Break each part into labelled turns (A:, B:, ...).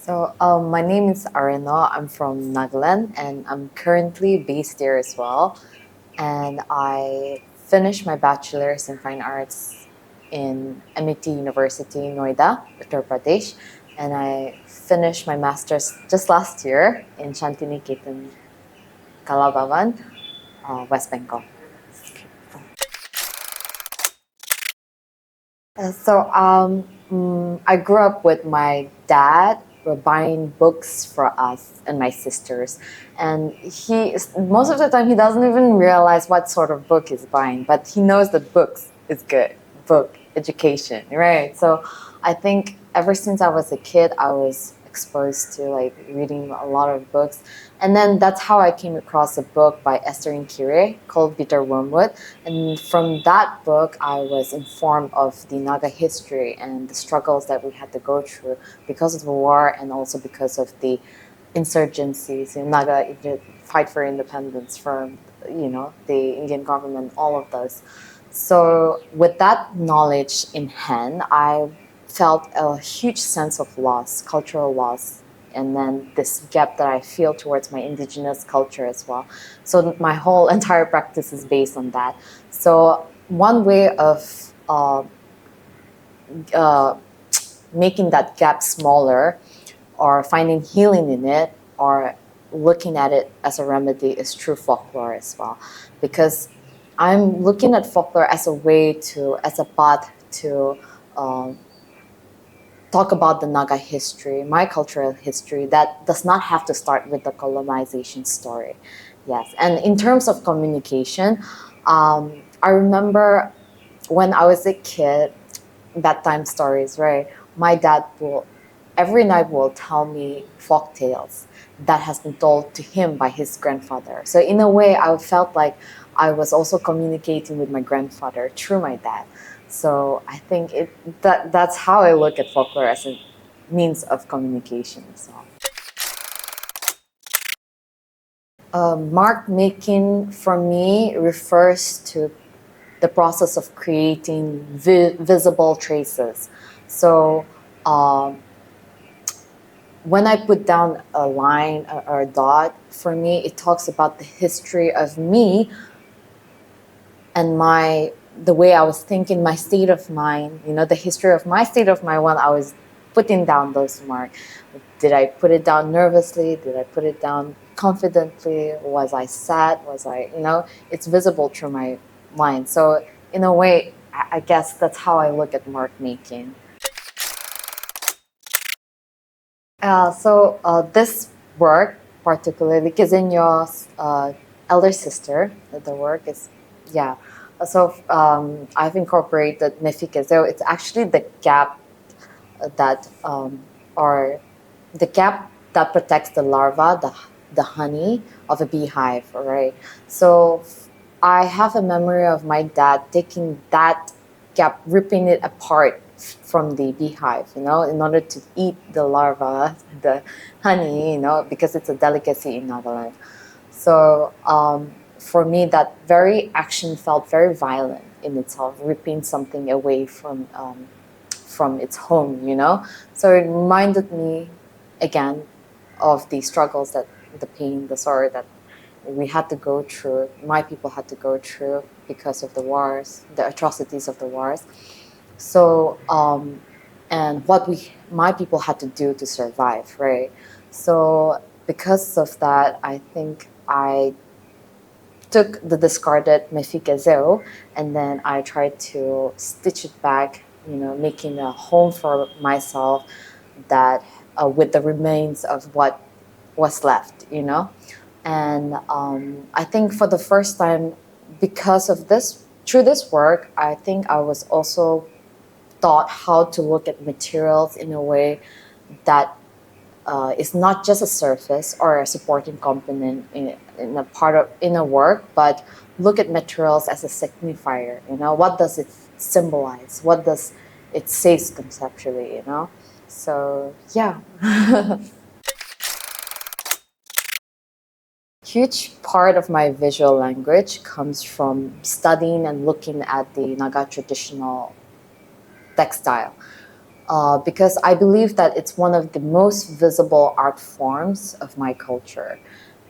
A: My name is Arieno. I'm from Nagaland and I'm currently based there as well. And I finished my bachelor's in fine arts in MIT University, Noida, Uttar Pradesh. And I finished my master's just last year in Shantiniketan, Kalabavan, West Bengal. I grew up with my dad buying books for us and my sisters, and most of the time he doesn't even realize what sort of book he's buying, but he knows that books is good, book education, right? So I think ever since I was a kid, I was exposed to like reading a lot of books, and then that's how I came across a book by Esther and Kire called Bitter Wormwood. And from that book, I was informed of the Naga history and the struggles that we had to go through because of the war and also because of the insurgencies in Naga, the fight for independence from the Indian government, all of those. So with that knowledge in hand, I felt a huge sense of loss, cultural loss, and then this gap that I feel towards my indigenous culture as well. So my whole entire practice is based on that. So one way of uh, making that gap smaller or finding healing in it or looking at it as a remedy is through folklore as well. Because I'm looking at folklore as a way to, as a path to um, talk about the Naga history, my cultural history, that does not have to start with the colonization story. Yes, and in terms of communication, I remember when I was a kid, bedtime stories, right? My dad will every night will tell me folk tales that has been told to him by his grandfather. So in a way, I felt like I was also communicating with my grandfather through my dad. So I think that's how I look at folklore as a means of communication. So mark making for me refers to the process of creating visible traces. So when I put down a line or a dot, for me, it talks about the history of me and the way I was thinking, my state of mind, the history of my state of mind when I was putting down those marks. Did I put it down nervously? Did I put it down confidently? Was I sad? It's visible through my mind. So in a way, I guess that's how I look at mark making. This work, particularly Kizinyo's elder sister, the work is, yeah. I've incorporated Mifike. So it's actually the gap that, or the gap that protects the larva, the honey of a beehive, right? So I have a memory of my dad taking that gap, ripping it apart from the beehive, in order to eat the larva, the honey, because it's a delicacy in Nagaland. So for me, that very action felt very violent in itself, ripping something away from its home, So it reminded me again of the struggles, that the pain, the sorrow that we had to go through, my people had to go through because of the wars, the atrocities of the wars. So, and what my people had to do to survive, right? So because of that, I think I took the discarded Mefikazeo and then I tried to stitch it back, making a home for myself that with the remains of what was left, And I think for the first time, because of this, through this work, I think I was also taught how to look at materials in a way that is not just a surface or a supporting component in a work, but look at materials as a signifier. What does it symbolize? What does it say conceptually? So yeah. Huge part of my visual language comes from studying and looking at the Naga traditional textile. because I believe that it's one of the most visible art forms of my culture.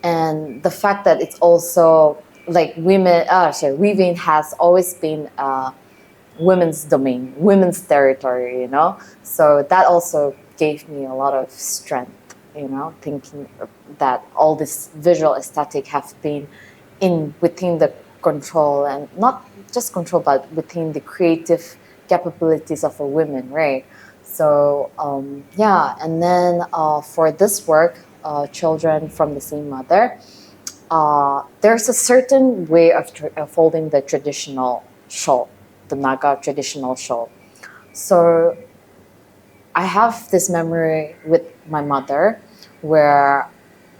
A: And the fact that it's also like weaving has always been women's domain, women's territory, So that also gave me a lot of strength, thinking that all this visual aesthetic have been within the control, and not just control, but within the creative capabilities of a woman, right? So yeah, and then for this work, children from the same mother, there's a certain way of folding the traditional shawl, the Naga traditional shawl. So I have this memory with my mother where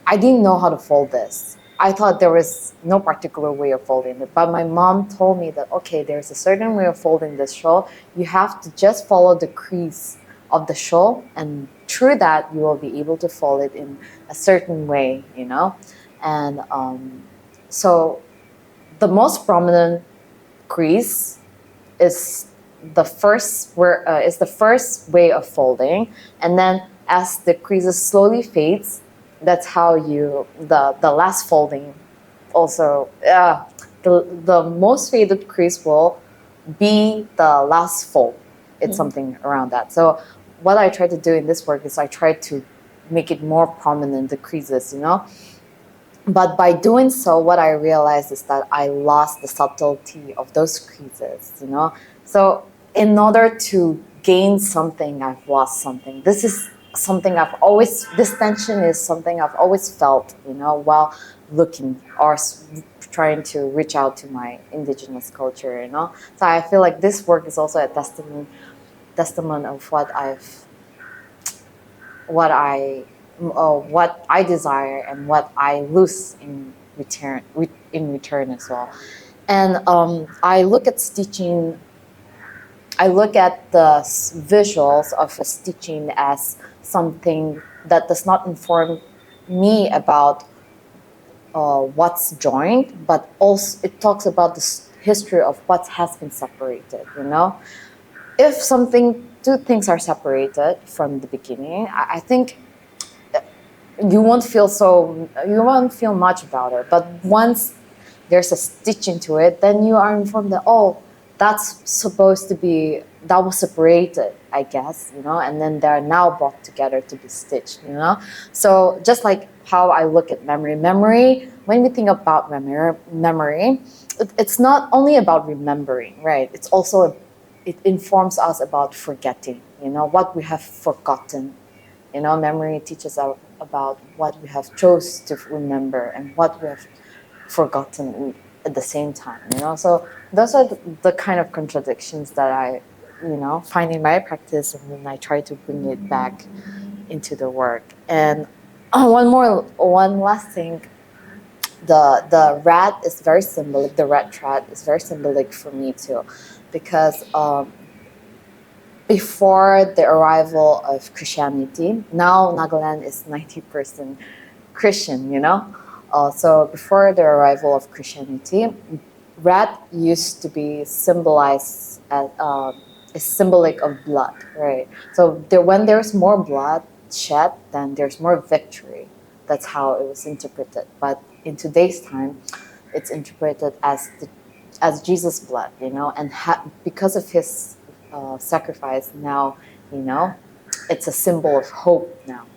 A: I didn't know how to fold this. I thought there was no particular way of folding it, but my mom told me that, okay, there's a certain way of folding this shawl. You have to just follow the crease of the shawl, and through that, you will be able to fold it in a certain way, And so the most prominent crease is the first way of folding, and then as the creases slowly fades, that's how the last folding also the most faded crease will be the last fold. It's something around that. So what I try to do in this work is I try to make it more prominent, the creases, But by doing so, what I realized is that I lost the subtlety of those creases, So in order to gain something, I've lost something. This tension is something I've always felt, while looking or trying to reach out to my indigenous culture, So I feel like this work is also a testament of what I desire and what I lose in return as well. And I look at stitching. I look at the visuals of a stitching as something that does not inform me about what's joined, but also it talks about the history of what has been separated. If two things are separated from the beginning, I think you won't feel much about it. But once there's a stitch into it, then you are informed that, that was separated, I guess, and then they're now brought together to be stitched, So just like how I look at memory, when we think about memory, it's not only about remembering, right? It informs us about forgetting, what we have forgotten. Memory teaches us about what we have chose to remember and what we have forgotten at the same time. So those are the kind of contradictions that I, find in my practice, and then I try to bring it back into the work. And one last thing. The rat is very symbolic. The rat thread is very symbolic for me too, because before the arrival of Christianity, now Nagaland is 90% Christian, So before the arrival of Christianity, rat used to be symbolized as is symbolic of blood, right? So when there's more blood shed, then there's more victory. That's how it was interpreted. But in today's time, it's interpreted as Jesus' blood, and because of his sacrifice now, it's a symbol of hope now,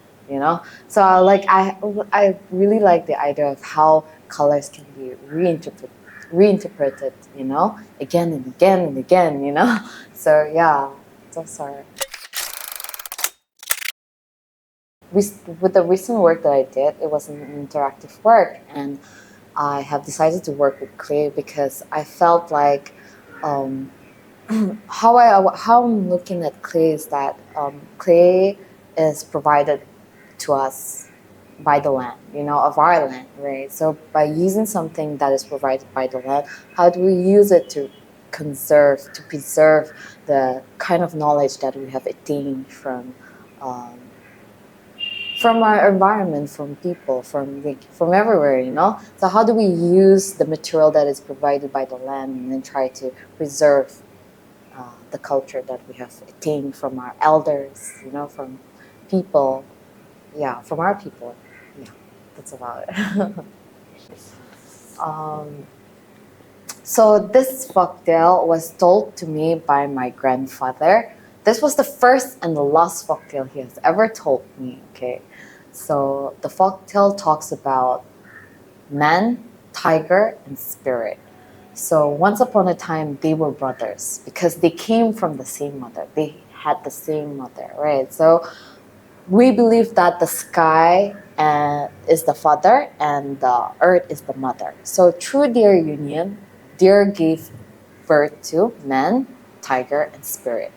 A: So I really like the idea of how colors can be reinterpreted, again and again and again, So yeah, those are. With the recent work that I did, it was an interactive work, and I have decided to work with clay because I felt like how I'm looking at clay is that clay is provided to us by the land, of our land, right? So by using something that is provided by the land, how do we use it to preserve the kind of knowledge that we have attained from our environment, from people, from everywhere, So how do we use the material that is provided by the land and then try to preserve the culture that we have attained from our elders, from people. Yeah, from our people. Yeah, that's about it. um, so this folktale was told to me by my grandfather. This was the first and the last folktale he has ever told me. Okay, so the folktale talks about man, tiger, and spirit. So once upon a time, they were brothers because they came from the same mother. They had the same mother, right? So we believe that the sky is the father and the earth is the mother. So through their union, deer gave birth to man, tiger, and spirit.